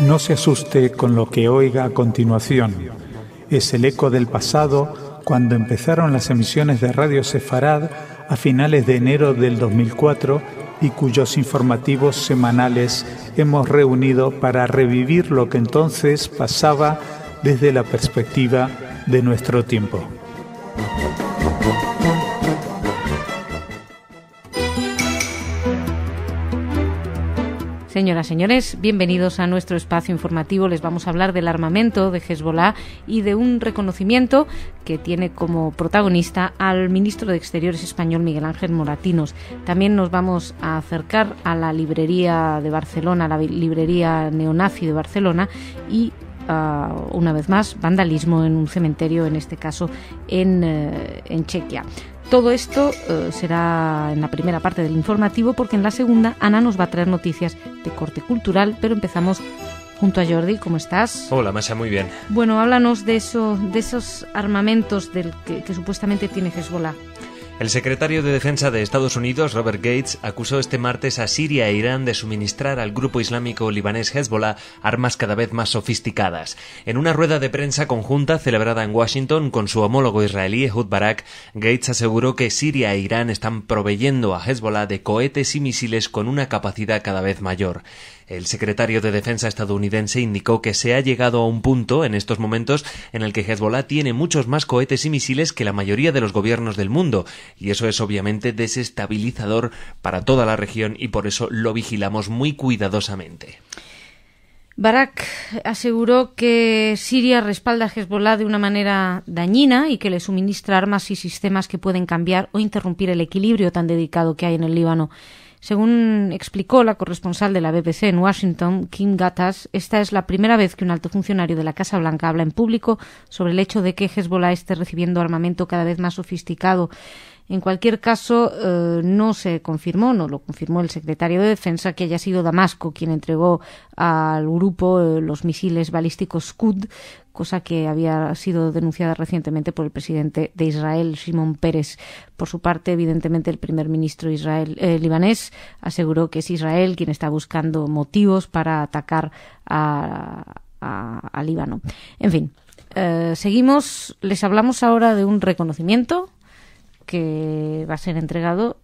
No se asuste con lo que oiga a continuación. Es el eco del pasado cuando empezaron las emisiones de Radio Sefarad a finales de enero del 2004 y cuyos informativos semanales hemos reunido para revivir lo que entonces pasaba desde la perspectiva de nuestro tiempo. Señoras, señores, bienvenidos a nuestro espacio informativo. Les vamos a hablar del armamento de Hezbollah y de un reconocimiento que tiene como protagonista al ministro de Exteriores español Miguel Ángel Moratinos. También nos vamos a acercar a la librería de Barcelona, la librería neonazi de Barcelona y una vez más, vandalismo en un cementerio, en este caso en Chequia. Todo esto será en la primera parte del informativo, porque en la segunda Ana nos va a traer noticias de corte cultural, pero empezamos junto a Jordi. ¿Cómo estás? Hola, Masha, muy bien. Bueno, háblanos de esos armamentos que supuestamente tiene Hezbollah. El secretario de Defensa de Estados Unidos, Robert Gates, acusó este martes a Siria e Irán de suministrar al grupo islámico libanés Hezbollah armas cada vez más sofisticadas. En una rueda de prensa conjunta celebrada en Washington con su homólogo israelí Ehud Barak, Gates aseguró que Siria e Irán están proveyendo a Hezbollah de cohetes y misiles con una capacidad cada vez mayor. El secretario de Defensa estadounidense indicó que se ha llegado a un punto en estos momentos en el que Hezbollah tiene muchos más cohetes y misiles que la mayoría de los gobiernos del mundo, y eso es obviamente desestabilizador para toda la región y por eso lo vigilamos muy cuidadosamente. Barak aseguró que Siria respalda a Hezbollah de una manera dañina y que le suministra armas y sistemas que pueden cambiar o interrumpir el equilibrio tan delicado que hay en el Líbano. Según explicó la corresponsal de la BBC en Washington, Kim Gattas, esta es la primera vez que un alto funcionario de la Casa Blanca habla en público sobre el hecho de que Hezbollah esté recibiendo armamento cada vez más sofisticado. En cualquier caso, no lo confirmó el secretario de Defensa, que haya sido Damasco quien entregó al grupo los misiles balísticos Scud, cosa que había sido denunciada recientemente por el presidente de Israel, Shimon Peres. Por su parte, evidentemente, el primer ministro libanés aseguró que es Israel quien está buscando motivos para atacar a Líbano. En fin, seguimos. Les hablamos ahora de un reconocimiento que va a ser entregado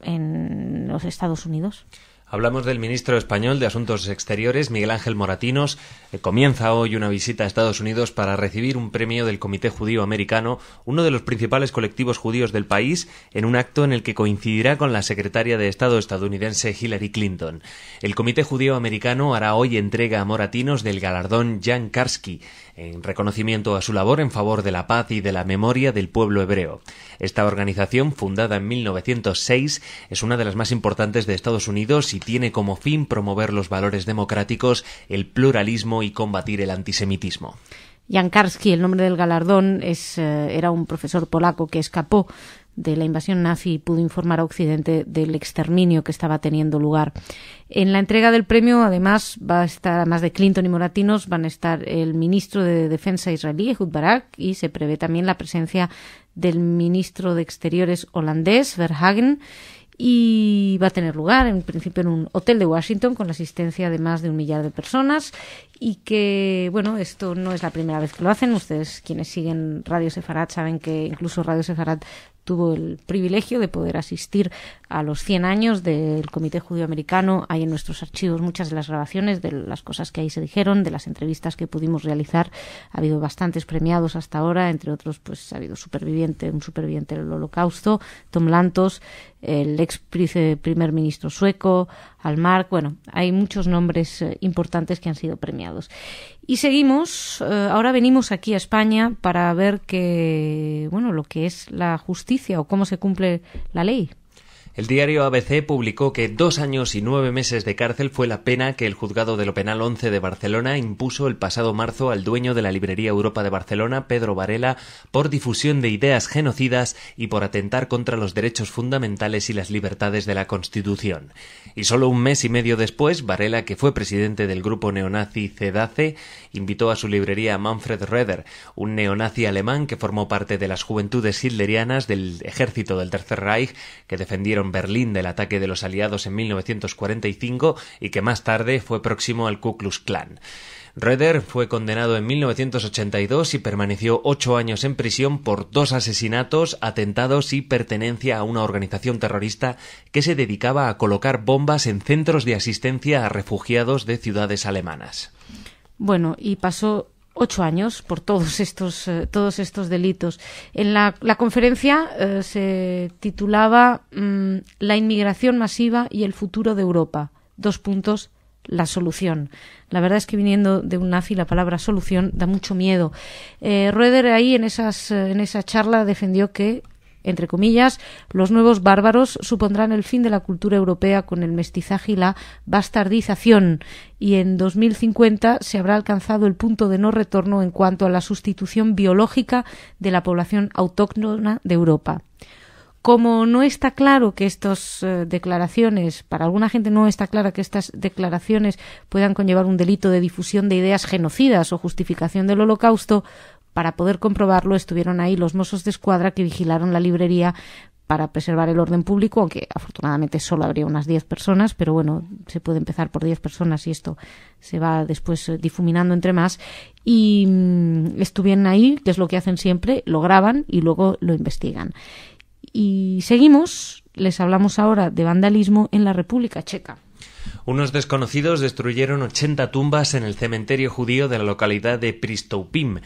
en los Estados Unidos. Hablamos del ministro español de Asuntos Exteriores, Miguel Ángel Moratinos. Comienza hoy una visita a Estados Unidos para recibir un premio del Comité Judío Americano, uno de los principales colectivos judíos del país, en un acto en el que coincidirá con la secretaria de Estado estadounidense Hillary Clinton. El Comité Judío Americano hará hoy entrega a Moratinos del galardón Jan Karski, en reconocimiento a su labor en favor de la paz y de la memoria del pueblo hebreo. Esta organización, fundada en 1906, es una de las más importantes de Estados Unidos y tiene como fin promover los valores democráticos, el pluralismo y combatir el antisemitismo. Jan Karski, el nombre del galardón, era un profesor polaco que escapó de la invasión nazi y pudo informar a Occidente del exterminio que estaba teniendo lugar. En la entrega del premio, además, va a estar, además de Clinton y Moratinos, van a estar el ministro de Defensa israelí, Ehud Barak, y se prevé también la presencia del ministro de Exteriores holandés, Verhagen, y va a tener lugar en principio en un hotel de Washington con la asistencia de más de 1 millar de personas, y que, bueno, esto no es la primera vez que lo hacen. Ustedes, quienes siguen Radio Sefarad, saben que incluso Radio Sefarad tuvo el privilegio de poder asistir a los 100 años del Comité Judío Americano. Hay en nuestros archivos muchas de las grabaciones de las cosas que ahí se dijeron, de las entrevistas que pudimos realizar. Ha habido bastantes premiados hasta ahora, entre otros, pues ha habido un superviviente del Holocausto, Tom Lantos, el ex primer ministro sueco, Almark. Bueno, hay muchos nombres importantes que han sido premiados. Y seguimos, ahora venimos aquí a España para ver lo que es la justicia o cómo se cumple la ley. El diario ABC publicó que 2 años y 9 meses de cárcel fue la pena que el Juzgado de lo Penal 11 de Barcelona impuso el pasado marzo al dueño de la librería Europa de Barcelona, Pedro Varela, por difusión de ideas genocidas y por atentar contra los derechos fundamentales y las libertades de la Constitución. Y solo 1 mes y medio después, Varela, que fue presidente del grupo neonazi CEDACE, invitó a su librería a Manfred Roeder, un neonazi alemán que formó parte de las juventudes hitlerianas del ejército del Tercer Reich que defendieron protegieron Berlín del ataque de los aliados en 1945 y que más tarde fue próximo al Ku Klux Klan. Roeder fue condenado en 1982 y permaneció 8 años en prisión por 2 asesinatos, atentados y pertenencia a una organización terrorista que se dedicaba a colocar bombas en centros de asistencia a refugiados de ciudades alemanas. Bueno, y pasó 8 años por todos estos delitos. En la conferencia se titulaba La inmigración masiva y el futuro de Europa. : la solución. La verdad es que viniendo de un nazi la palabra solución da mucho miedo. Roeder ahí en esa charla defendió que, entre comillas, los nuevos bárbaros supondrán el fin de la cultura europea con el mestizaje y la bastardización, y en 2050 se habrá alcanzado el punto de no retorno en cuanto a la sustitución biológica de la población autóctona de Europa. Como no está claro que estas declaraciones, para alguna gente no está claro que estas declaraciones puedan conllevar un delito de difusión de ideas genocidas o justificación del Holocausto, para poder comprobarlo estuvieron ahí los Mossos d'Esquadra que vigilaron la librería para preservar el orden público, aunque afortunadamente solo habría unas 10 personas, pero bueno, se puede empezar por 10 personas y esto se va después difuminando entre más. Y estuvieron ahí, que es lo que hacen siempre, lo graban y luego lo investigan. Y seguimos, les hablamos ahora de vandalismo en la República Checa. Unos desconocidos destruyeron 80 tumbas en el cementerio judío de la localidad de Pristoupim.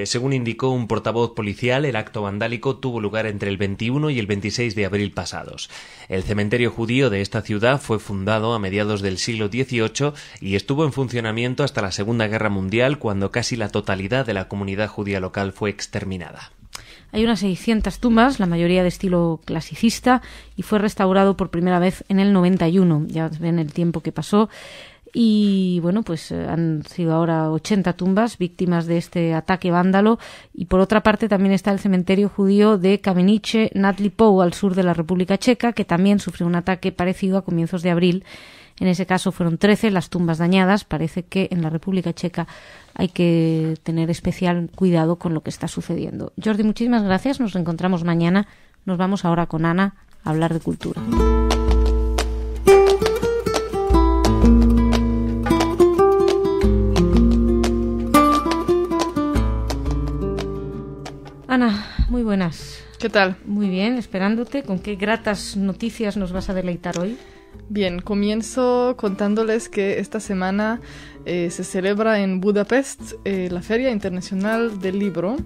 Según indicó un portavoz policial, el acto vandálico tuvo lugar entre el 21 y el 26 de abril pasados. El cementerio judío de esta ciudad fue fundado a mediados del siglo XVIII y estuvo en funcionamiento hasta la Segunda Guerra Mundial, cuando casi la totalidad de la comunidad judía local fue exterminada. Hay unas 600 tumbas, la mayoría de estilo clasicista, y fue restaurado por primera vez en el 91. Ya ven el tiempo que pasó. Y bueno, pues han sido ahora 80 tumbas víctimas de este ataque vándalo. Y por otra parte también está el cementerio judío de Kamenice nad Lipou, al sur de la República Checa, que también sufrió un ataque parecido a comienzos de abril. En ese caso fueron 13 las tumbas dañadas. Parece que en la República Checa hay que tener especial cuidado con lo que está sucediendo. Jordi, muchísimas gracias. Nos reencontramos mañana. Nos vamos ahora con Ana a hablar de cultura. Ana, muy buenas. ¿Qué tal? Muy bien, esperándote. ¿Con qué gratas noticias nos vas a deleitar hoy? Bien, comienzo contándoles que esta semana se celebra en Budapest la Feria Internacional del Libro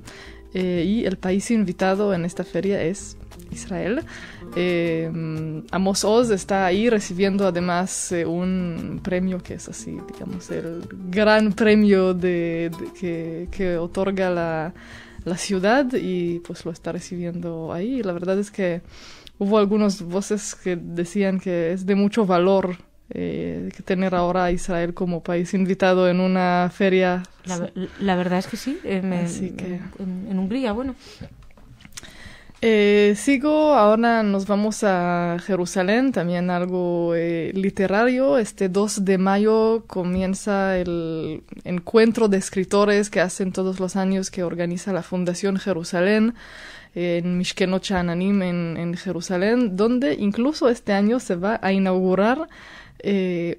y el país invitado en esta feria es Israel. Amos Oz está ahí recibiendo además un premio que es así, digamos, el gran premio que otorga la ciudad, y pues lo está recibiendo ahí. La verdad es que hubo algunas voces que decían que es de mucho valor que tener ahora a Israel como país invitado en una feria. La verdad es que sí, en Hungría, bueno. Ahora nos vamos a Jerusalén, también algo literario. Este 2 de mayo comienza el encuentro de escritores que hacen todos los años, que organiza la Fundación Jerusalén en Mishkenot Sha'ananim en Jerusalén, donde incluso este año se va a inaugurar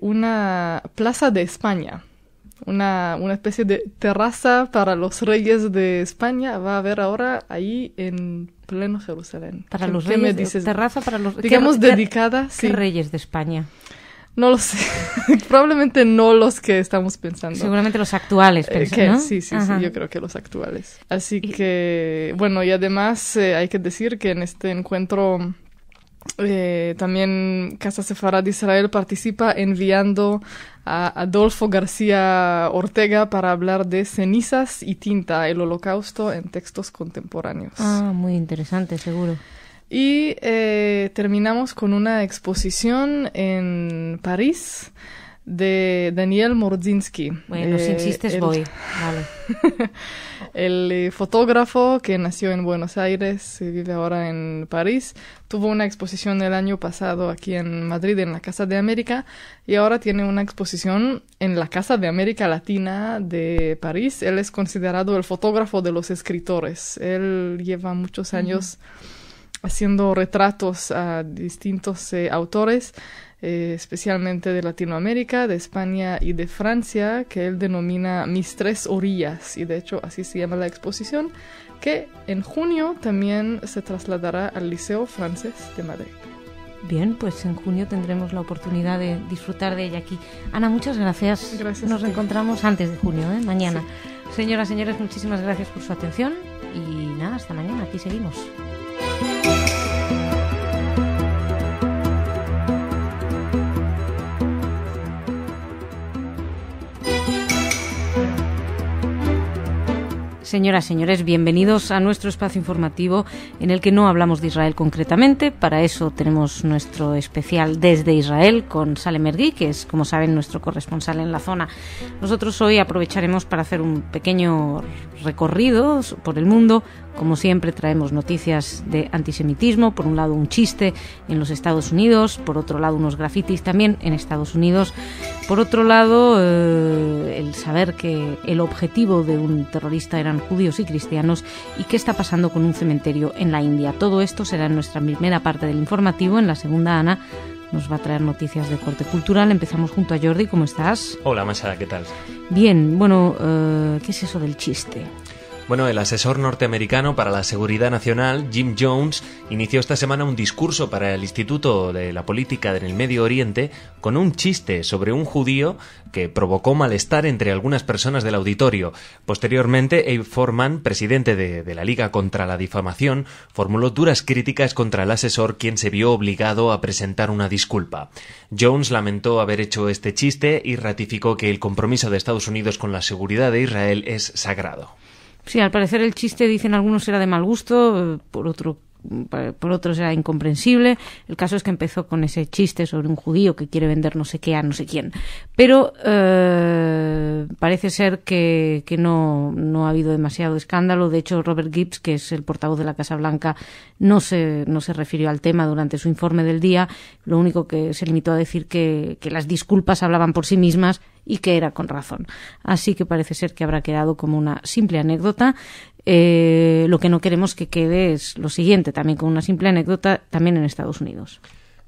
una plaza de España. Una especie de terraza para los reyes de España va a haber ahora ahí en pleno Jerusalén. Para los reyes, ¿qué me dices? Terraza para los, digamos, dedicada. ¿Qué reyes de España? No lo sé. Probablemente no los que estamos pensando. Seguramente los actuales, ¿no? Sí, yo creo que los actuales. Así que, bueno, y además hay que decir que en este encuentro también Casa Sefarad Israel participa enviando a Adolfo García Ortega para hablar de cenizas y tinta, el Holocausto en textos contemporáneos. Muy interesante, seguro. Y terminamos con una exposición en París de Daniel Mordzinski. Bueno, si insistes voy. Vale. El fotógrafo que nació en Buenos Aires y vive ahora en París, tuvo una exposición el año pasado aquí en Madrid, en la Casa de América, y ahora tiene una exposición en la Casa de América Latina de París. Él es considerado el fotógrafo de los escritores. Él lleva muchos años haciendo retratos a distintos autores, especialmente de Latinoamérica, de España y de Francia, que él denomina Mis Tres Orillas, y de hecho así se llama la exposición, que en junio también se trasladará al Liceo Francés de Madrid. Bien, pues en junio tendremos la oportunidad de disfrutar de ella aquí. Ana, muchas gracias. Gracias. Nos reencontramos antes de junio, mañana. Sí. Señoras, señores, muchísimas gracias por su atención y nada, hasta mañana. Aquí seguimos. Señoras, señores, bienvenidos a nuestro espacio informativo en el que no hablamos de Israel concretamente. Para eso tenemos nuestro especial desde Israel con Salem Ergui, que es, como saben, nuestro corresponsal en la zona. Nosotros hoy aprovecharemos para hacer un pequeño recorrido por el mundo. Como siempre, traemos noticias de antisemitismo. Por un lado, un chiste en los Estados Unidos. Por otro lado, unos grafitis también en Estados Unidos. Por otro lado, el saber que el objetivo de un terrorista eran judíos y cristianos y qué está pasando con un cementerio en la India. Todo esto será en nuestra primera parte del informativo. En la segunda, Ana nos va a traer noticias de corte cultural. Empezamos junto a Jordi. ¿Cómo estás? Hola, Masha, ¿qué tal? Bien, bueno, ¿qué es eso del chiste? Bueno, el asesor norteamericano para la Seguridad Nacional, Jim Jones, inició esta semana un discurso para el Instituto de la Política en el Medio Oriente con un chiste sobre un judío que provocó malestar entre algunas personas del auditorio. Posteriormente, Abe Forman, presidente de la Liga contra la Difamación, formuló duras críticas contra el asesor, quien se vio obligado a presentar una disculpa. Jones lamentó haber hecho este chiste y ratificó que el compromiso de Estados Unidos con la seguridad de Israel es sagrado. Sí, al parecer el chiste, dicen algunos, era de mal gusto, por otros era incomprensible. El caso es que empezó con ese chiste sobre un judío que quiere vender no sé qué a no sé quién. Pero parece ser que no ha habido demasiado escándalo. De hecho, Robert Gibbs, que es el portavoz de la Casa Blanca, no se refirió al tema durante su informe del día. Lo único que se limitó a decir que las disculpas hablaban por sí mismas y que era con razón. Así que parece ser que habrá quedado como una simple anécdota. Lo que no queremos que quede es lo siguiente, también con una simple anécdota, también en Estados Unidos.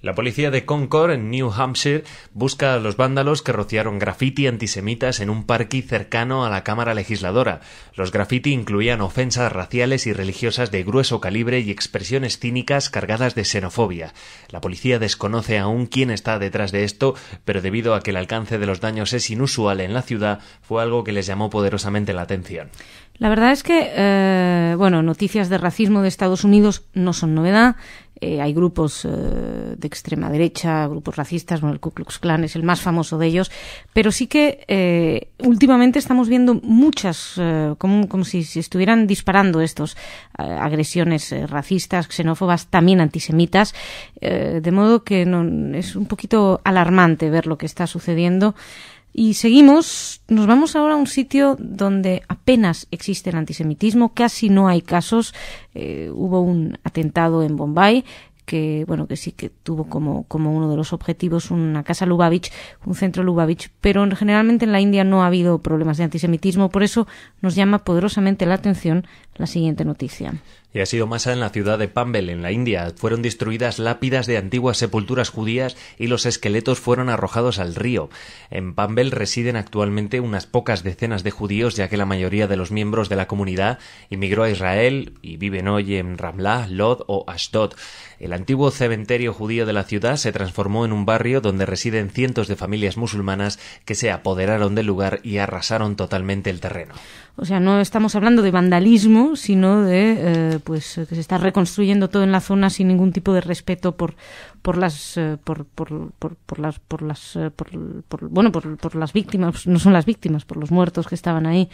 La policía de Concord, en New Hampshire, busca a los vándalos que rociaron grafiti antisemitas en un parque cercano a la Cámara Legisladora. Los grafiti incluían ofensas raciales y religiosas de grueso calibre y expresiones cínicas cargadas de xenofobia. La policía desconoce aún quién está detrás de esto, pero debido a que el alcance de los daños es inusual en la ciudad, fue algo que les llamó poderosamente la atención. La verdad es que, noticias de racismo de Estados Unidos no son novedad. Hay grupos de extrema derecha, grupos racistas, el Ku Klux Klan es el más famoso de ellos, pero sí que últimamente estamos viendo muchas, como si estuvieran disparando estos agresiones racistas, xenófobas, también antisemitas, de modo que es un poquito alarmante ver lo que está sucediendo. Y seguimos, nos vamos ahora a un sitio donde apenas existe el antisemitismo, casi no hay casos. Hubo un atentado en Bombay que sí que tuvo como uno de los objetivos una casa Lubavitch, un centro Lubavitch, pero generalmente en la India no ha habido problemas de antisemitismo, por eso nos llama poderosamente la atención la siguiente noticia. Y ha sido más en la ciudad de Panvel, en la India. Fueron destruidas lápidas de antiguas sepulturas judías y los esqueletos fueron arrojados al río. En Panvel residen actualmente unas pocas decenas de judíos, ya que la mayoría de los miembros de la comunidad emigró a Israel y viven hoy en Ramlah, Lod o Ashdod. El antiguo cementerio judío de la ciudad se transformó en un barrio donde residen cientos de familias musulmanas que se apoderaron del lugar y arrasaron totalmente el terreno. O sea, no estamos hablando de vandalismo, sino de que se está reconstruyendo todo en la zona sin ningún tipo de respeto por las víctimas, no son las víctimas, por los muertos que estaban ahí.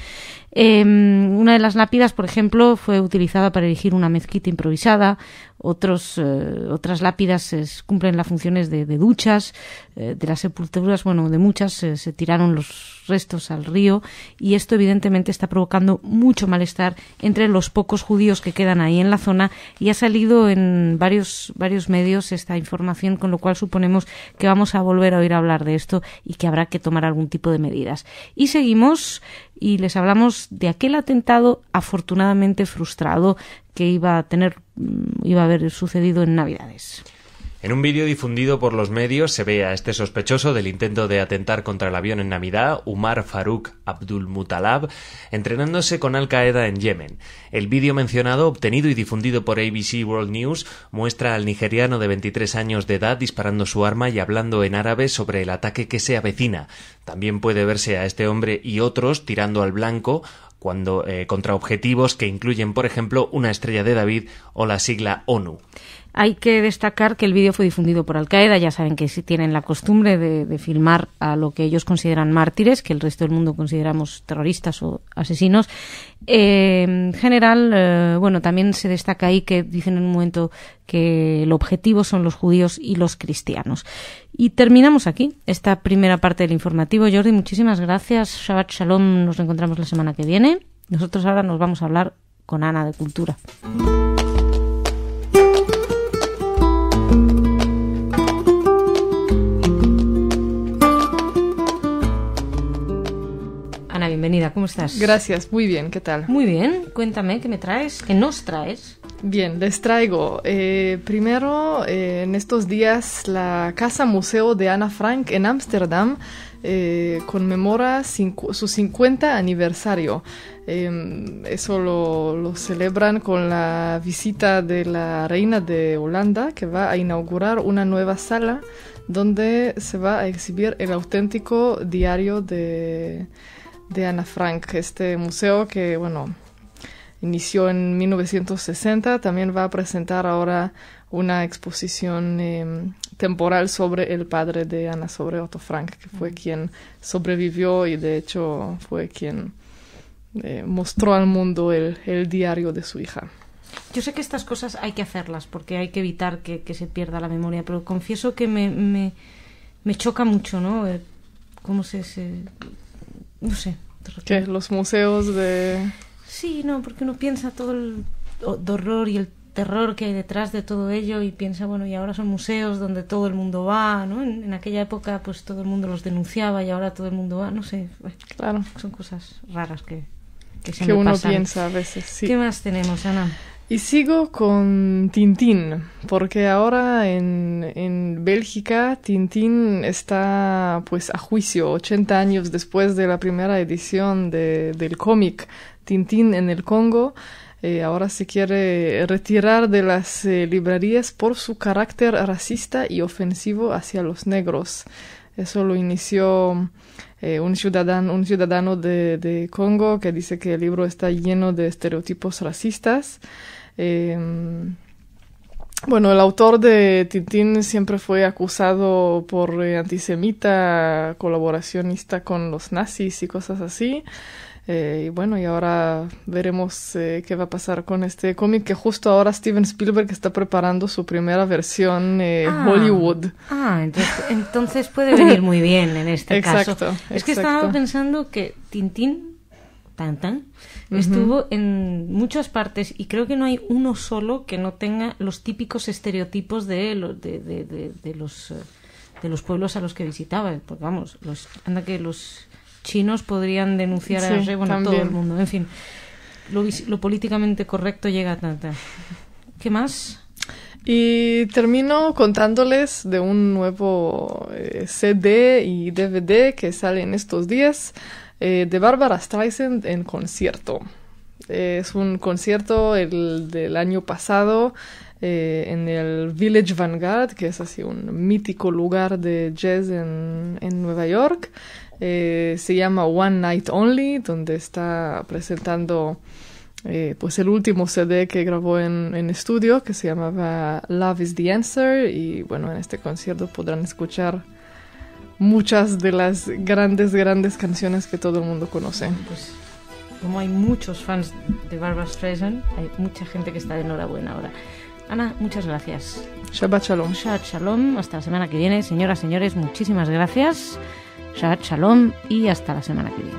Una de las lápidas, por ejemplo, fue utilizada para erigir una mezquita improvisada. Otras lápidas cumplen las funciones de duchas. De las sepulturas, de muchas se tiraron los restos al río, y esto evidentemente está provocando mucho malestar entre los pocos judíos que quedan ahí en la zona, y ha salido en varios medios esta información, con lo cual suponemos que vamos a volver a oír hablar de esto y que habrá que tomar algún tipo de medidas. Y seguimos y les hablamos de aquel atentado afortunadamente frustrado que iba a haber sucedido en Navidades. En un vídeo difundido por los medios se ve a este sospechoso del intento de atentar contra el avión en Navidad, Umar Farouk Abdulmutallab, entrenándose con Al-Qaeda en Yemen. El vídeo mencionado, obtenido y difundido por ABC World News, muestra al nigeriano de 23 años de edad disparando su arma y hablando en árabe sobre el ataque que se avecina. También puede verse a este hombre y otros tirando al blanco contra objetivos que incluyen, por ejemplo, una estrella de David o la sigla ONU. Hay que destacar que el vídeo fue difundido por Al-Qaeda. Ya saben que sí tienen la costumbre de filmar a lo que ellos consideran mártires, que el resto del mundo consideramos terroristas o asesinos. En general, también se destaca ahí que dicen en un momento que el objetivo son los judíos y los cristianos. Y terminamos aquí esta primera parte del informativo. Jordi, muchísimas gracias. Shabbat Shalom. Nos reencontramos la semana que viene. Nosotros ahora nos vamos a hablar con Ana de Cultura. Ana, bienvenida, ¿cómo estás? Gracias, muy bien, ¿qué tal? Muy bien, cuéntame, ¿qué me traes? ¿Qué nos traes? Bien, les traigo primero en estos días la Casa Museo de Ana Frank en Ámsterdam conmemora su 50 aniversario. Eso lo celebran con la visita de la reina de Holanda, que va a inaugurar una nueva sala donde se va a exhibir el auténtico diario de Ana Frank. Este museo que, inició en 1960, también va a presentar ahora una exposición temporal sobre el padre de Ana, sobre Otto Frank, que fue quien sobrevivió y de hecho fue quien mostró al mundo el diario de su hija. Yo sé que estas cosas hay que hacerlas porque hay que evitar que se pierda la memoria, pero confieso que me choca mucho, ¿no? Cómo no sé. ¿Qué? Los museos de... Sí, no, porque uno piensa todo el horror y el terror que hay detrás de todo ello y piensa, y ahora son museos donde todo el mundo va, ¿no? En aquella época, pues todo el mundo los denunciaba y ahora todo el mundo va, no sé. Claro. Son cosas raras que se que me uno pasan. Piensa a veces, sí. ¿Qué más tenemos, Ana? Y sigo con Tintín, porque ahora en Bélgica Tintín está pues a juicio 80 años después de la primera edición del cómic Tintín en el Congo. Ahora se quiere retirar de las librerías por su carácter racista y ofensivo hacia los negros. Eso lo inició un ciudadano de Congo que dice que el libro está lleno de estereotipos racistas. El autor de Tintín siempre fue acusado por antisemita, colaboracionista con los nazis y cosas así. Y ahora veremos qué va a pasar con este cómic, que justo ahora Steven Spielberg está preparando su primera versión Hollywood. Entonces puede venir muy bien en este caso. Es que estaba pensando que Tintín, estuvo en muchas partes y creo que no hay uno solo que no tenga los típicos estereotipos de los pueblos a los que visitaba. Porque que los chinos podrían denunciar a todo el mundo. En fin, lo políticamente correcto llega a tanta. ¿Qué más? Y termino contándoles de un nuevo CD y DVD que sale en estos días de Barbara Streisand en concierto. Es un concierto del año pasado en el Village Vanguard, que es así un mítico lugar de jazz en Nueva York. Se llama One Night Only, donde está presentando pues el último CD que grabó en estudio, que se llamaba Love is the Answer. Y en este concierto podrán escuchar muchas de las grandes canciones que todo el mundo conoce. Pues como hay muchos fans de Barbara Streisand, hay mucha gente que está de enhorabuena ahora. Ana, muchas gracias. Shabbat Shalom. Shabbat Shalom. Hasta la semana que viene. Señoras, señores, muchísimas gracias. Shabbat Shalom y hasta la semana que viene.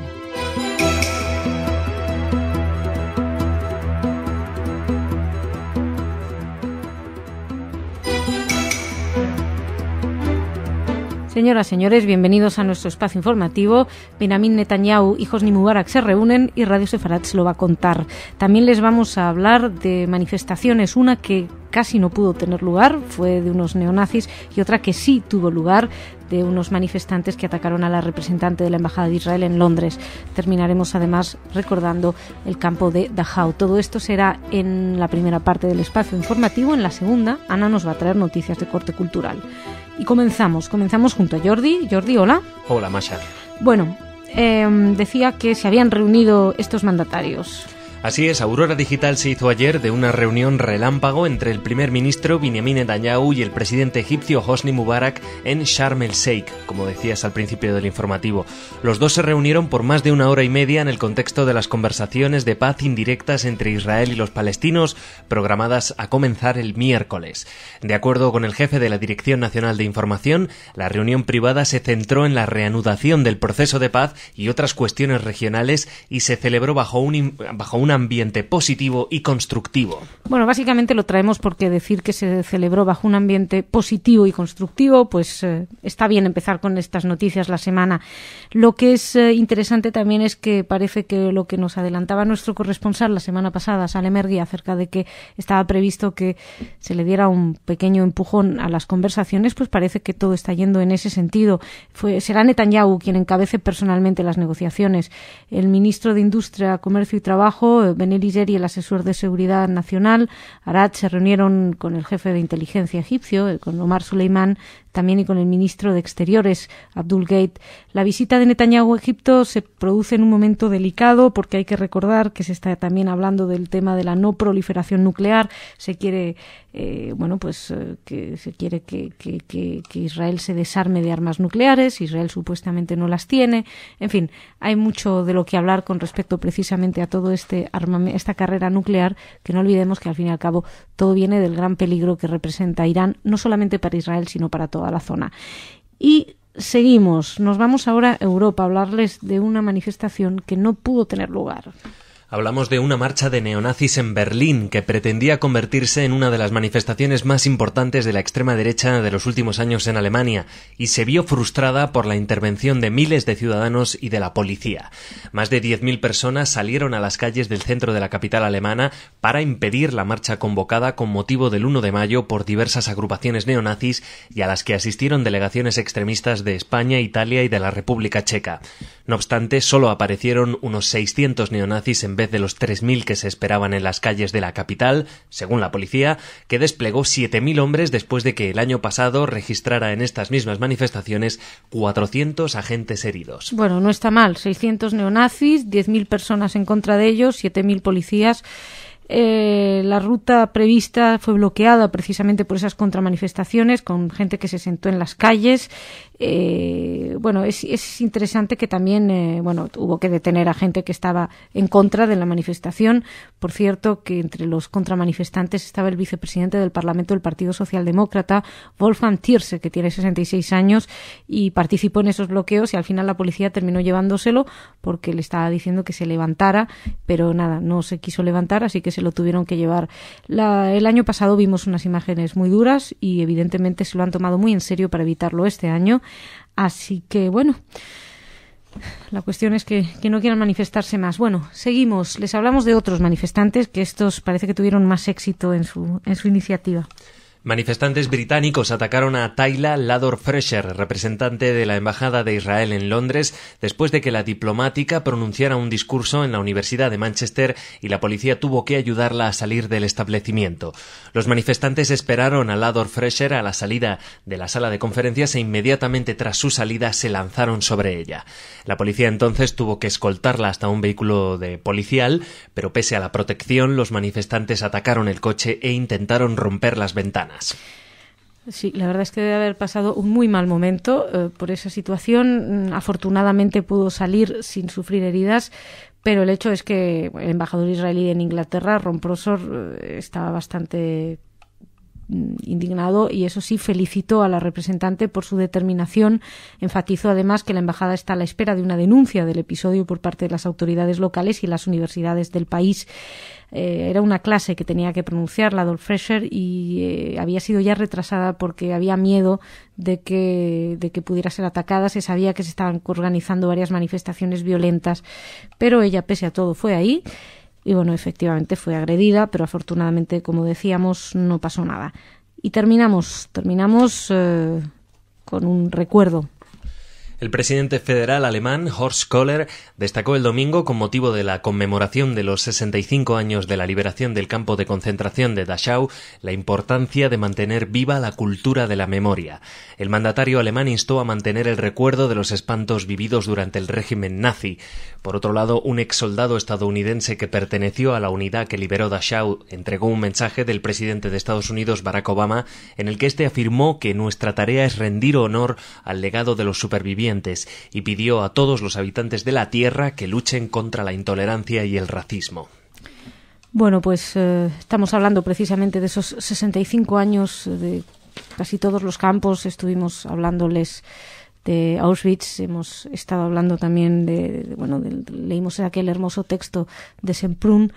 Señoras, señores, bienvenidos a nuestro espacio informativo. Benjamín Netanyahu y Hosni Mubarak se reúnen y Radio Sefarad se lo va a contar. También les vamos a hablar de manifestaciones, una que casi no pudo tener lugar, fue de unos neonazis, y otra que sí tuvo lugar, de unos manifestantes que atacaron a la representante de la Embajada de Israel en Londres. Terminaremos además recordando el campo de Dachau. Todo esto será en la primera parte del espacio informativo. En la segunda, Ana nos va a traer noticias de corte cultural. Y comenzamos junto a Jordi. Jordi, hola. Hola, Masha. Bueno, decía que se habían reunido estos mandatarios. Así es, Aurora Digital se hizo ayer de una reunión relámpago entre el primer ministro Benjamin Netanyahu y el presidente egipcio Hosni Mubarak en Sharm el Sheikh, como decías al principio del informativo. Los dos se reunieron por más de 1 hora y media en el contexto de las conversaciones de paz indirectas entre Israel y los palestinos, programadas a comenzar el miércoles. De acuerdo con el jefe de la Dirección Nacional de Información, la reunión privada se centró en la reanudación del proceso de paz y otras cuestiones regionales y se celebró bajo un ambiente positivo y constructivo. Bueno, básicamente lo traemos porque decir que se celebró bajo un ambiente positivo y constructivo, pues está bien empezar con estas noticias la semana. Lo que es interesante también es que parece que lo que nos adelantaba nuestro corresponsal la semana pasada, Salem Ergui, acerca de que estaba previsto que se le diera un pequeño empujón a las conversaciones, pues parece que todo está yendo en ese sentido. Será Netanyahu quien encabece personalmente las negociaciones. El ministro de Industria, Comercio y Trabajo, Ben Eliezer, y el asesor de Seguridad Nacional, Arad, se reunieron con el jefe de inteligencia egipcio, con Omar Suleiman, también, y con el ministro de Exteriores, Abdul Gate. La visita de Netanyahu a Egipto se produce en un momento delicado porque hay que recordar que se está también hablando del tema de la no proliferación nuclear. Se quiere, que se quiere que Israel se desarme de armas nucleares. Israel supuestamente no las tiene. En fin, hay mucho de lo que hablar con respecto precisamente a todo esta carrera nuclear, que no olvidemos que al fin y al cabo todo viene del gran peligro que representa Irán, no solamente para Israel, sino para toda la zona. Y seguimos, nos vamos ahora a Europa a hablarles de una manifestación que no pudo tener lugar. Hablamos de una marcha de neonazis en Berlín que pretendía convertirse en una de las manifestaciones más importantes de la extrema derecha de los últimos años en Alemania y se vio frustrada por la intervención de miles de ciudadanos y de la policía. Más de 10.000 personas salieron a las calles del centro de la capital alemana para impedir la marcha convocada con motivo del 1 de mayo por diversas agrupaciones neonazis y a las que asistieron delegaciones extremistas de España, Italia y de la República Checa. No obstante, solo aparecieron unos 600 neonazis en vez de los 3.000 que se esperaban en las calles de la capital, según la policía, que desplegó 7.000 hombres después de que el año pasado registrara en estas mismas manifestaciones 400 agentes heridos. Bueno, no está mal. 600 neonazis, 10.000 personas en contra de ellos, 7.000 policías. La ruta prevista fue bloqueada precisamente por esas contramanifestaciones, con gente que se sentó en las calles. Es interesante que también hubo que detener a gente que estaba en contra de la manifestación. Por cierto, que entre los contramanifestantes estaba el vicepresidente del Parlamento del Partido Socialdemócrata, Wolfgang Thierse, que tiene 66 años y participó en esos bloqueos, y al final la policía terminó llevándoselo porque le estaba diciendo que se levantara, pero nada, no se quiso levantar, así que se lo tuvieron que llevar. El año pasado vimos unas imágenes muy duras y evidentemente se lo han tomado muy en serio para evitarlo este año. Así que, bueno, la cuestión es que no quieran manifestarse más. Bueno, seguimos. Les hablamos de otros manifestantes, que estos parece que tuvieron más éxito en su iniciativa. Manifestantes británicos atacaron a Tayla Lador-Fresher, representante de la Embajada de Israel en Londres, después de que la diplomática pronunciara un discurso en la Universidad de Manchester y la policía tuvo que ayudarla a salir del establecimiento. Los manifestantes esperaron a Lador-Fresher a la salida de la sala de conferencias e inmediatamente tras su salida se lanzaron sobre ella. La policía entonces tuvo que escoltarla hasta un vehículo policial, pero pese a la protección, los manifestantes atacaron el coche e intentaron romper las ventanas. Sí, la verdad es que debe haber pasado un muy mal momento por esa situación. Afortunadamente pudo salir sin sufrir heridas, pero el hecho es que el embajador israelí en Inglaterra, Ron Prosor, estaba bastante indignado y, eso sí, felicitó a la representante por su determinación. Enfatizó además que la embajada está a la espera de una denuncia del episodio por parte de las autoridades locales y las universidades del país. Era una clase que tenía que pronunciar la Adolf Fresher y había sido ya retrasada porque había miedo de que pudiera ser atacada. Se sabía que se estaban organizando varias manifestaciones violentas, pero ella, pese a todo, fue ahí y, bueno, efectivamente fue agredida, pero afortunadamente, como decíamos, no pasó nada. Y terminamos con un recuerdo. El presidente federal alemán, Horst Köhler, destacó el domingo, con motivo de la conmemoración de los 65 años de la liberación del campo de concentración de Dachau, la importancia de mantener viva la cultura de la memoria. El mandatario alemán instó a mantener el recuerdo de los espantos vividos durante el régimen nazi. Por otro lado, un exsoldado estadounidense que perteneció a la unidad que liberó Dachau entregó un mensaje del presidente de Estados Unidos, Barack Obama, en el que este afirmó que nuestra tarea es rendir honor al legado de los supervivientes y pidió a todos los habitantes de la Tierra que luchen contra la intolerancia y el racismo. Bueno, pues estamos hablando precisamente de esos 65 años de casi todos los campos. Estuvimos hablándoles de Auschwitz, hemos estado hablando también leímos aquel hermoso texto de Semprún.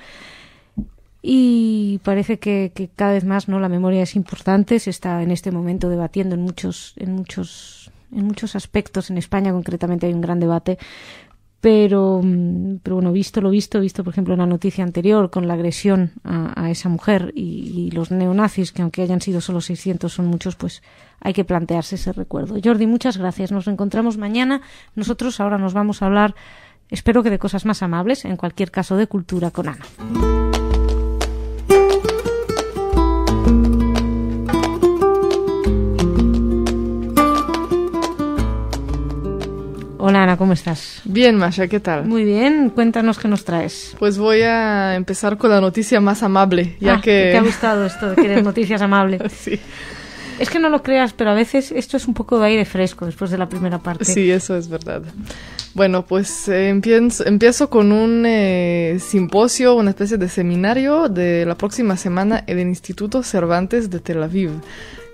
Y parece que cada vez más, ¿no?, la memoria es importante. Se está en este momento debatiendo en muchos aspectos. En España concretamente hay un gran debate, pero bueno, visto lo visto, por ejemplo en la noticia anterior con la agresión a esa mujer y los neonazis, que aunque hayan sido solo 600 son muchos, pues hay que plantearse ese recuerdo. Jordi, muchas gracias, nos reencontramos mañana. Nosotros ahora nos vamos a hablar, espero que de cosas más amables, en cualquier caso de cultura, con Ana. Hola Ana, ¿cómo estás? Bien, Masha, ¿qué tal? Muy bien, cuéntanos qué nos traes. Pues voy a empezar con la noticia más amable, ya que... ¿Te ha gustado esto de querer noticias amables? Sí. Es que no lo creas, pero a veces esto es un poco de aire fresco después de la primera parte. Sí, eso es verdad. Bueno, pues empiezo con un simposio, una especie de seminario de la próxima semana en el Instituto Cervantes de Tel Aviv,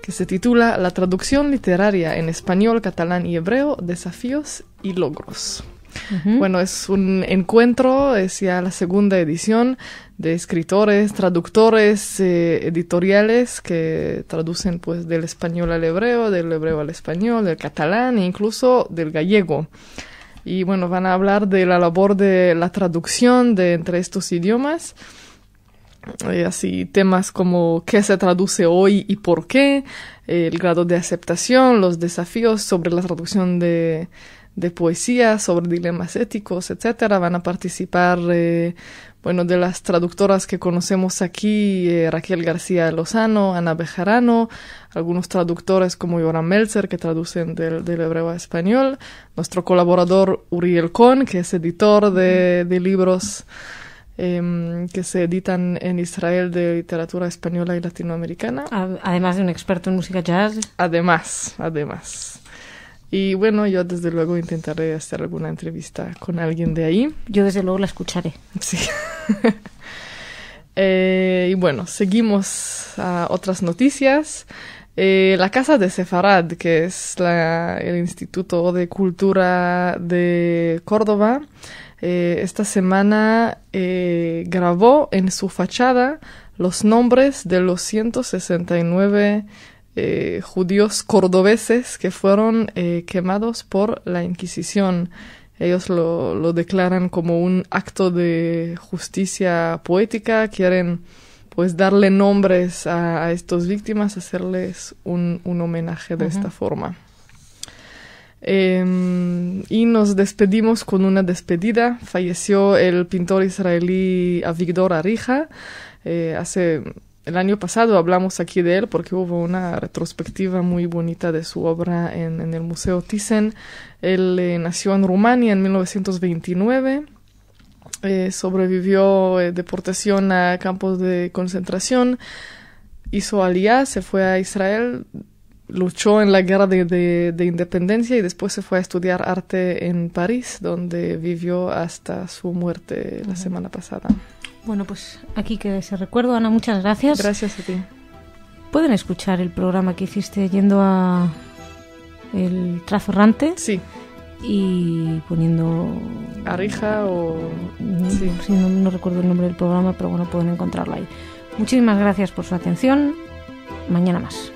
que se titula La traducción literaria en español, catalán y hebreo, desafíos y logros. Uh-huh. Bueno, es un encuentro, es ya la segunda edición, de escritores, traductores, editoriales que traducen pues del español al hebreo, del hebreo al español, del catalán e incluso del gallego. Y bueno, van a hablar de la labor de la traducción de entre estos idiomas. Así temas como qué se traduce hoy y por qué, el grado de aceptación, los desafíos sobre la traducción de poesía, sobre dilemas éticos, etcétera. Van a participar, de las traductoras que conocemos aquí, Raquel García Lozano, Ana Bejarano, algunos traductores como Yoram Meltzer, que traducen del hebreo a español, nuestro colaborador Uriel Cohn, que es editor de libros que se editan en Israel de literatura española y latinoamericana. Además de un experto en música jazz. Además. Y bueno, yo desde luego intentaré hacer alguna entrevista con alguien de ahí. Yo desde luego la escucharé. Sí. Y bueno, seguimos a otras noticias. La Casa de Sefarad, que es el Instituto de Cultura de Córdoba, esta semana grabó en su fachada los nombres de los 169 judíos cordobeses que fueron quemados por la Inquisición. Ellos lo declaran como un acto de justicia poética. Quieren pues darle nombres a estas víctimas, hacerles un homenaje de esta forma. Y nos despedimos con una despedida. Falleció el pintor israelí Avigdor Arija. El año pasado hablamos aquí de él porque hubo una retrospectiva muy bonita de su obra en el Museo Thyssen. Él nació en Rumania en 1929. Sobrevivió deportación a campos de concentración. Hizo aliyá, se fue a Israel, luchó en la guerra de independencia y después se fue a estudiar arte en París, donde vivió hasta su muerte la semana pasada. Bueno, pues aquí queda ese recuerdo. Ana, muchas gracias. Gracias a ti. pueden escuchar el programa que hiciste yendo a el Trazo Errante. Sí. Y poniendo... Arija o... Sí, no recuerdo el nombre del programa, pero bueno, pueden encontrarlo ahí. Muchísimas gracias por su atención. Mañana más.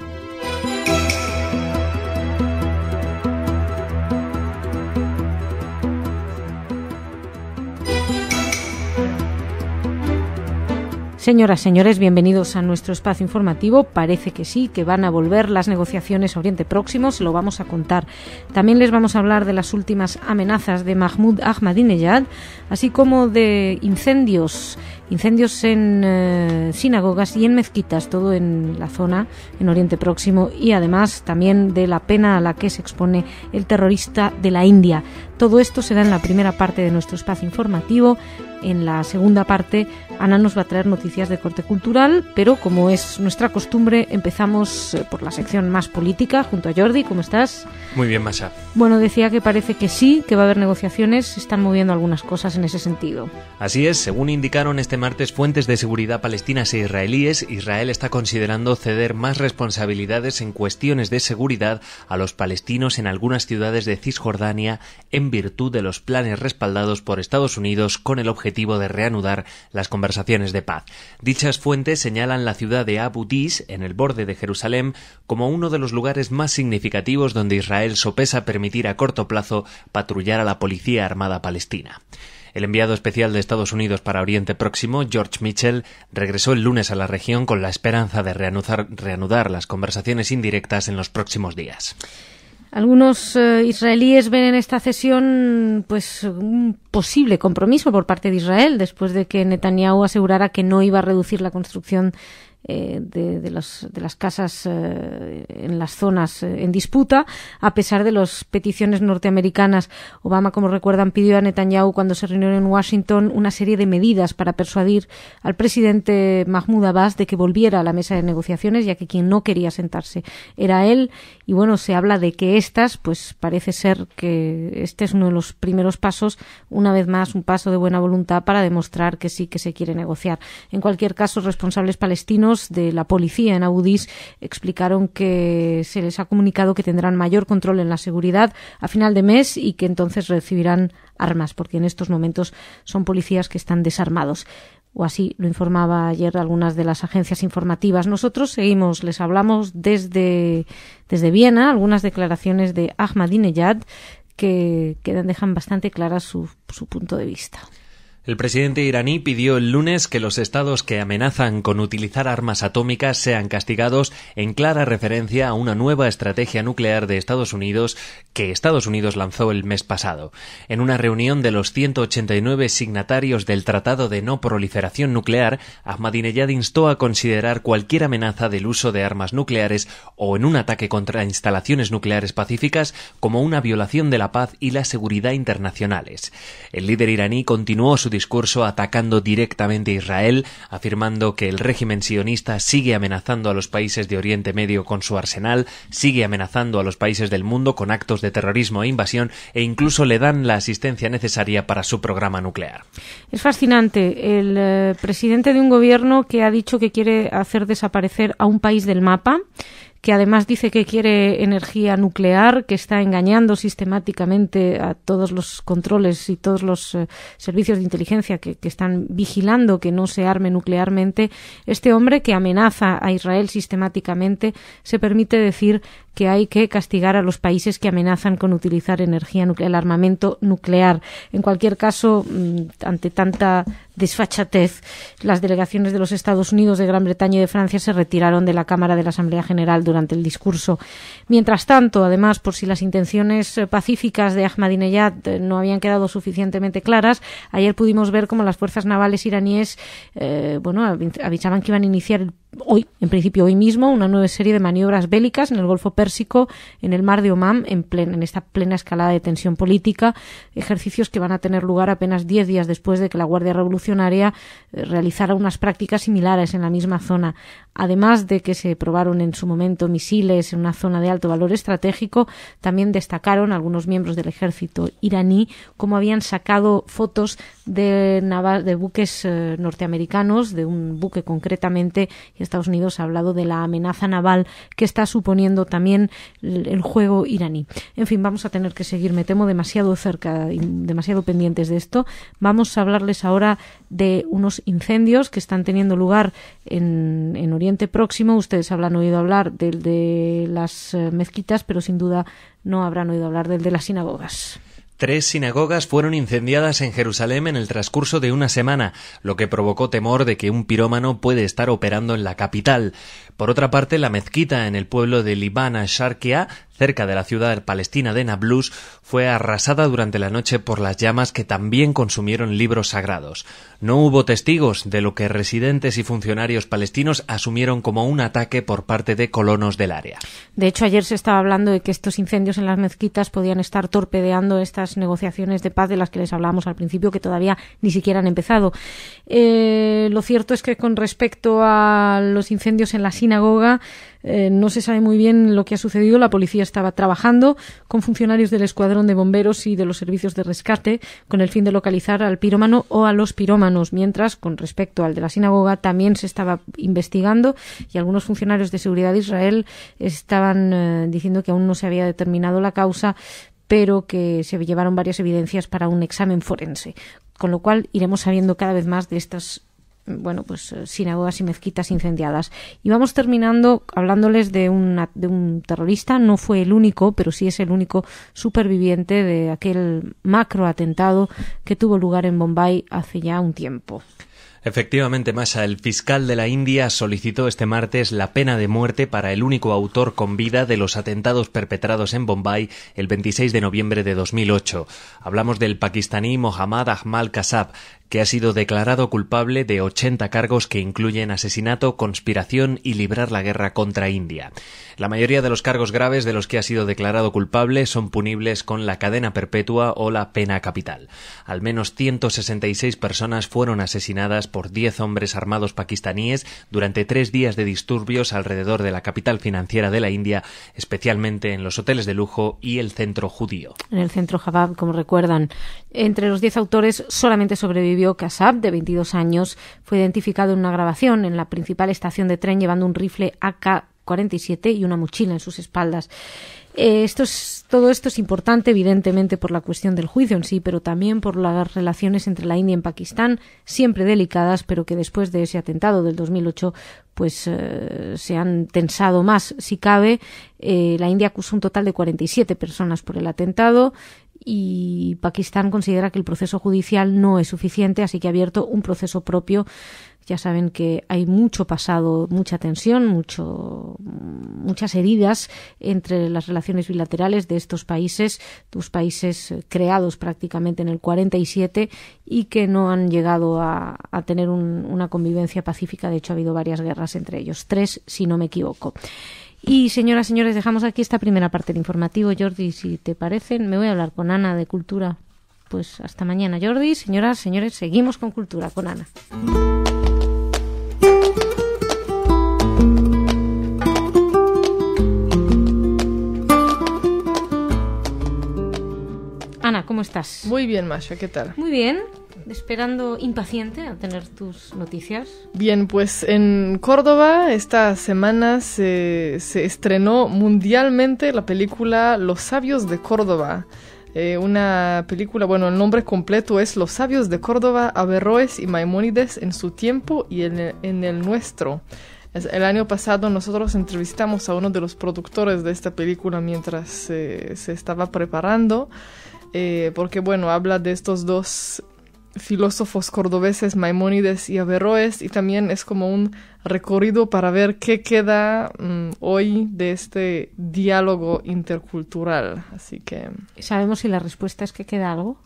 Señoras, señores, bienvenidos a nuestro espacio informativo. Parece que sí, que van a volver las negociaciones a Oriente Próximo, se lo vamos a contar. También les vamos a hablar de las últimas amenazas de Mahmoud Ahmadinejad, así como de incendios en sinagogas y en mezquitas, todo en la zona, en Oriente Próximo, y además también de la pena a la que se expone el terrorista de la India. Todo esto será en la primera parte de nuestro espacio informativo. En la segunda parte, Ana nos va a traer noticias de corte cultural, pero como es nuestra costumbre, empezamos por la sección más política, junto a Jordi. ¿Cómo estás? Muy bien, Masha. Bueno, decía que parece que sí, que va a haber negociaciones, se están moviendo algunas cosas en ese sentido. Así es, según indicaron este martes fuentes de seguridad palestinas e israelíes, Israel está considerando ceder más responsabilidades en cuestiones de seguridad a los palestinos en algunas ciudades de Cisjordania en virtud de los planes respaldados por Estados Unidos con el objetivo de reanudar las conversaciones de paz. Dichas fuentes señalan la ciudad de Abu Dis, en el borde de Jerusalén, como uno de los lugares más significativos donde Israel sopesa permitir a corto plazo patrullar a la policía armada palestina. El enviado especial de Estados Unidos para Oriente Próximo, George Mitchell, regresó el lunes a la región con la esperanza de reanudar las conversaciones indirectas en los próximos días. Algunos israelíes ven en esta cesión pues un posible compromiso por parte de Israel después de que Netanyahu asegurara que no iba a reducir la construcción de las casas en las zonas en disputa, a pesar de las peticiones norteamericanas. Obama, como recuerdan, pidió a Netanyahu cuando se reunió en Washington una serie de medidas para persuadir al presidente Mahmoud Abbas de que volviera a la mesa de negociaciones, ya que quien no quería sentarse era él. Y bueno, se habla de que pues parece ser que este es uno de los primeros pasos, una vez más un paso de buena voluntad para demostrar que sí que se quiere negociar. En cualquier caso, responsables palestinos de la policía en Abu Dis explicaron que se les ha comunicado que tendrán mayor control en la seguridad a final de mes y que entonces recibirán armas, porque en estos momentos son policías que están desarmados. O así lo informaba ayer algunas de las agencias informativas. Nosotros seguimos, les hablamos desde Viena, algunas declaraciones de Ahmadinejad que dejan bastante clara su punto de vista. El presidente iraní pidió el lunes que los estados que amenazan con utilizar armas atómicas sean castigados, en clara referencia a una nueva estrategia nuclear de Estados Unidos que Estados Unidos lanzó el mes pasado. En una reunión de los 189 signatarios del Tratado de No Proliferación Nuclear, Ahmadinejad instó a considerar cualquier amenaza del uso de armas nucleares o en un ataque contra instalaciones nucleares pacíficas como una violación de la paz y la seguridad internacionales. El líder iraní continuó su discurso atacando directamente a Israel, afirmando que el régimen sionista sigue amenazando a los países de Oriente Medio con su arsenal, sigue amenazando a los países del mundo con actos de terrorismo e invasión e incluso le dan la asistencia necesaria para su programa nuclear. Es fascinante. El presidente de un gobierno que ha dicho que quiere hacer desaparecer a un país del mapa, que además dice que quiere energía nuclear, que está engañando sistemáticamente a todos los controles y todos los servicios de inteligencia que están vigilando que no se arme nuclearmente. Este hombre que amenaza a Israel sistemáticamente se permite decir que hay que castigar a los países que amenazan con utilizar energía nuclear, el armamento nuclear. En cualquier caso, ante tanta desfachatez, las delegaciones de los Estados Unidos, de Gran Bretaña y de Francia se retiraron de la Cámara de la Asamblea General durante el discurso. Mientras tanto, además, por si las intenciones pacíficas de Ahmadinejad no habían quedado suficientemente claras, ayer pudimos ver cómo las fuerzas navales iraníes avisaban que iban a iniciar hoy, en principio hoy mismo, una nueva serie de maniobras bélicas en el Golfo Pérsico, en el Mar de Omán, en esta plena escalada de tensión política, ejercicios que van a tener lugar apenas 10 días después de que la Guardia Revolucionaria realizara unas prácticas similares en la misma zona. Además de que se probaron en su momento misiles en una zona de alto valor estratégico, también destacaron algunos miembros del ejército iraní cómo habían sacado fotos de buques norteamericanos, de un buque concretamente, y Estados Unidos ha hablado de la amenaza naval que está suponiendo también el juego iraní. En fin, vamos a tener que seguir, me temo, demasiado cerca y demasiado pendientes de esto. Vamos a hablarles ahora de unos incendios que están teniendo lugar en Oriente Próximo. Ustedes habrán oído hablar del de las mezquitas, pero sin duda no habrán oído hablar del de las sinagogas. 3 sinagogas fueron incendiadas en Jerusalén en el transcurso de una semana, lo que provocó temor de que un pirómano puede estar operando en la capital. Por otra parte, la mezquita en el pueblo de Libana Sharkia, cerca de la ciudad palestina de Nablus, fue arrasada durante la noche por las llamas que también consumieron libros sagrados. No hubo testigos, de lo que residentes y funcionarios palestinos asumieron como un ataque por parte de colonos del área. De hecho, ayer se estaba hablando de que estos incendios en las mezquitas podían estar torpedeando estas negociaciones de paz de las que les hablábamos al principio, que todavía ni siquiera han empezado. Lo cierto es que con respecto a los incendios en la sinagoga, no se sabe muy bien lo que ha sucedido. La policía estaba trabajando con funcionarios del escuadrón de bomberos y de los servicios de rescate con el fin de localizar al pirómano o a los pirómanos, mientras con respecto al de la sinagoga también se estaba investigando y algunos funcionarios de seguridad de Israel estaban diciendo que aún no se había determinado la causa, pero que se llevaron varias evidencias para un examen forense, con lo cual iremos sabiendo cada vez más de estas sinagogas y mezquitas incendiadas. Y vamos terminando hablándoles de un terrorista. No fue el único, pero sí es el único superviviente de aquel macroatentado que tuvo lugar en Bombay hace ya un tiempo. Efectivamente, Masha, el fiscal de la India solicitó este martes la pena de muerte para el único autor con vida de los atentados perpetrados en Bombay el 26 de noviembre de 2008. Hablamos del pakistaní Mohammad Ahmad Kasab, que ha sido declarado culpable de 80 cargos que incluyen asesinato, conspiración y librar la guerra contra India. La mayoría de los cargos graves de los que ha sido declarado culpable son punibles con la cadena perpetua o la pena capital. Al menos 166 personas fueron asesinadas por 10 hombres armados pakistaníes durante 3 días de disturbios alrededor de la capital financiera de la India, especialmente en los hoteles de lujo y el centro judío. En el centro Jabab, como recuerdan, entre los 10 autores solamente sobrevivió Kasab, de 22 años. Fue identificado en una grabación en la principal estación de tren llevando un rifle AK-47 y una mochila en sus espaldas. Todo esto es importante, evidentemente, por la cuestión del juicio en sí, pero también por las relaciones entre la India y Pakistán, siempre delicadas, pero que después de ese atentado del 2008 se han tensado más, si cabe. La India acusó un total de 47 personas por el atentado y Pakistán considera que el proceso judicial no es suficiente, así que ha abierto un proceso propio. Ya saben que hay mucho pasado, mucha tensión, muchas heridas entre las relaciones bilaterales de estos países, dos países creados prácticamente en el 47 y que no han llegado a tener una convivencia pacífica. De hecho, ha habido varias guerras entre ellos, 3 si no me equivoco. Y señoras, señores, dejamos aquí esta primera parte del informativo. Jordi, si te parece, me voy a hablar con Ana de Cultura. Pues hasta mañana, Jordi. Señoras, señores, seguimos con Cultura, con Ana. Ana, ¿cómo estás? Muy bien, Masha, ¿qué tal? Muy bien, esperando impaciente a tener tus noticias. Bien, pues en Córdoba esta semana se estrenó mundialmente la película Los Sabios de Córdoba. Una película, bueno, el nombre completo es Los Sabios de Córdoba, Averroes y Maimónides en su tiempo y en el nuestro. El año pasado nosotros entrevistamos a uno de los productores de esta película mientras se estaba preparando, porque, bueno, habla de estos dos filósofos cordobeses, Maimónides y Averroes, y también es como un recorrido para ver qué queda hoy de este diálogo intercultural. Así que... ¿Sabemos si la respuesta es que queda algo?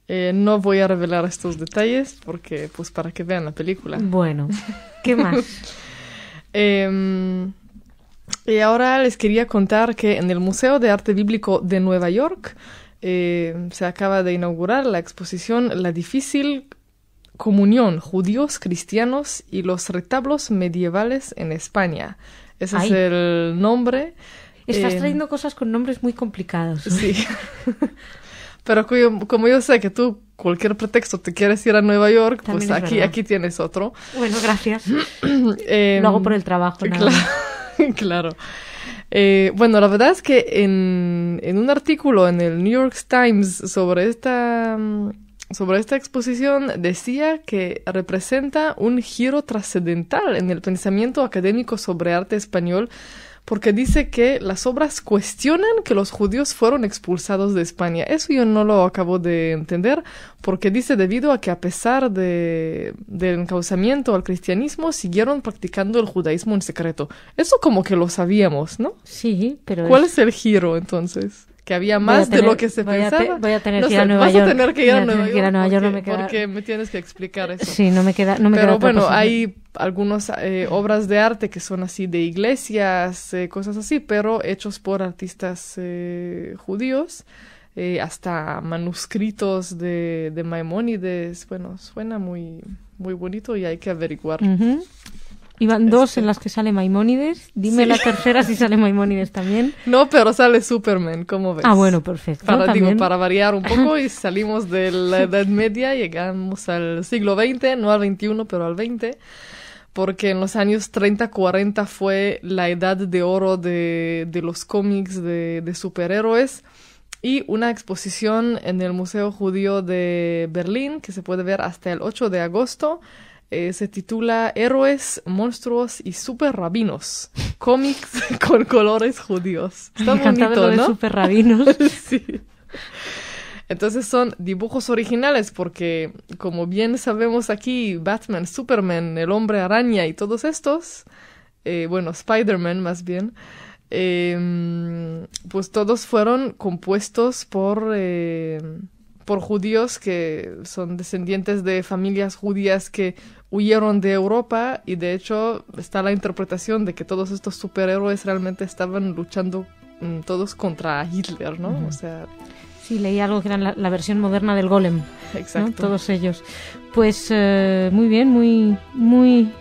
No voy a revelar estos detalles porque, pues, para que vean la película. Bueno, ¿qué más? Y ahora les quería contar que en el Museo de Arte Bíblico de Nueva York se acaba de inaugurar la exposición La difícil comunión, judíos, cristianos y los retablos medievales en España. Ese es el nombre. Estás trayendo cosas con nombres muy complicados. Sí. Pero como yo sé que tú cualquier pretexto te quieres ir a Nueva York, También pues aquí tienes otro. Bueno, gracias. Lo hago por el trabajo. Claro. Bueno, la verdad es que en un artículo en el New York Times sobre esta exposición decía que representa un giro trascendental en el pensamiento académico sobre arte español, porque dice que las obras cuestionan que los judíos fueron expulsados de España. Eso yo no lo acabo de entender, porque dice debido a que a pesar del encauzamiento al cristianismo, siguieron practicando el judaísmo en secreto. Eso como que lo sabíamos, ¿no? Sí, pero... ¿Cuál es el giro, entonces? Que había más de lo que se pensaba. Voy a tener que ir a Nueva York. Vas a tener que ir a Nueva York. No me queda... Porque me tienes que explicar eso. Sí, no me queda Pero bueno, hay algunas obras de arte que son así de iglesias, cosas así, pero hechos por artistas judíos, hasta manuscritos de Maimónides. Bueno, suena muy, muy bonito y hay que averiguar. Iban dos en las que sale Maimónides. Dime la tercera si sale Maimónides también. No, pero sale Superman, ¿cómo ves? Ah, bueno, perfecto. Para variar un poco y salimos de la Edad Media, llegamos al siglo XX, no al XXI, pero al XX, porque en los años 30-40 fue la edad de oro de los cómics de superhéroes. Y una exposición en el Museo Judío de Berlín, que se puede ver hasta el 8 de agosto, se titula Héroes, Monstruos y Super Rabinos. Cómics con colores judíos. Está bonito, ¿no? Super Rabinos. Sí. Entonces son dibujos originales porque, como bien sabemos aquí, Batman, Superman, el Hombre Araña y todos estos, Spider-Man más bien, pues todos fueron compuestos por judíos que son descendientes de familias judías que huyeron de Europa, y de hecho está la interpretación de que todos estos superhéroes realmente estaban luchando todos contra Hitler, ¿no? Uh-huh. O sea... Sí, leí algo que era la versión moderna del Golem. Exacto. ¿No? Todos ellos. Pues muy bien, muy, muy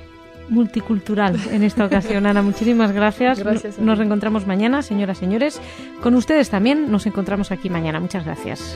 multicultural en esta ocasión. Ana, muchísimas gracias. Gracias. Nos reencontramos mañana, señoras, señores. Con ustedes también nos encontramos aquí mañana. Muchas gracias.